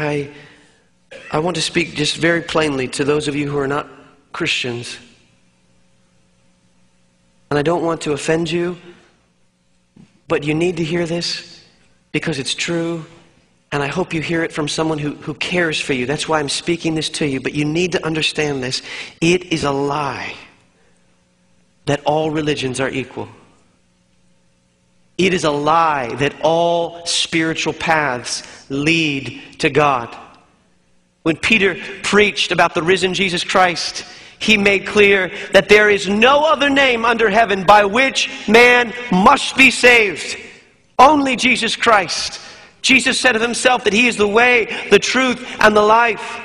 I want to speak just very plainly to those of you who are not Christians. And I don't want to offend you, but you need to hear this because it's true. And I hope you hear it from someone who cares for you. That's why I'm speaking this to you. But you need to understand this. It is a lie that all religions are equal. It is a lie that all spiritual paths lead to God. When Peter preached about the risen Jesus Christ, he made clear that there is no other name under heaven by which man must be saved. Only Jesus Christ. Jesus said of himself that he is the way, the truth, and the life.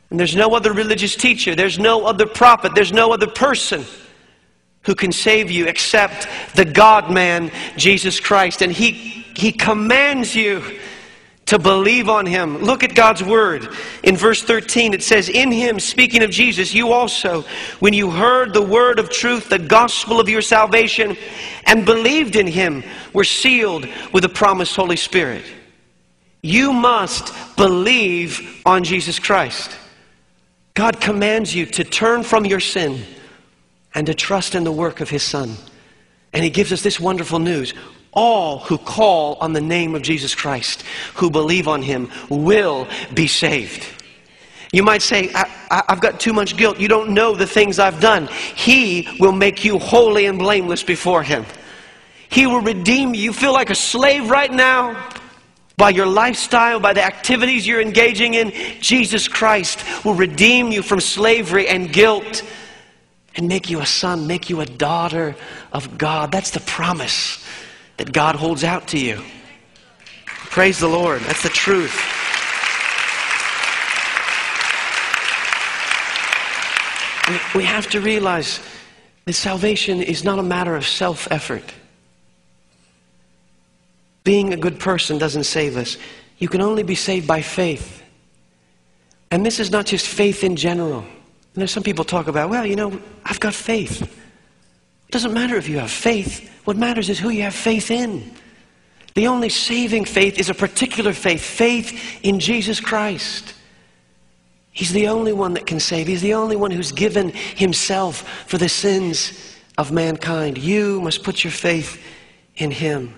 And there's no other religious teacher, there's no other prophet, there's no other person who can save you except the God-man, Jesus Christ. And he commands you to believe on him. Look at God's word. In verse 13 it says, in him, speaking of Jesus, you also, when you heard the word of truth, the gospel of your salvation, and believed in him, were sealed with the promised Holy Spirit. You must believe on Jesus Christ. God commands you to turn from your sin and to trust in the work of his Son. And he gives us this wonderful news. All who call on the name of Jesus Christ, who believe on him, will be saved. You might say, I've got too much guilt. You don't know the things I've done. He will make you holy and blameless before him. He will redeem you. You feel like a slave right now by your lifestyle, by the activities you're engaging in. Jesus Christ will redeem you from slavery and guilt and make you a son, make you a daughter of God. That's the promise that God holds out to you. Praise the Lord. That's the truth. We have to realize that salvation is not a matter of self-effort. Being a good person doesn't save us. You can only be saved by faith. And this is not just faith in general. You know, some people talk about, well, you know, I've got faith. It doesn't matter if you have faith. What matters is who you have faith in. The only saving faith is a particular faith. Faith in Jesus Christ. He's the only one that can save. He's the only one who's given himself for the sins of mankind. You must put your faith in him.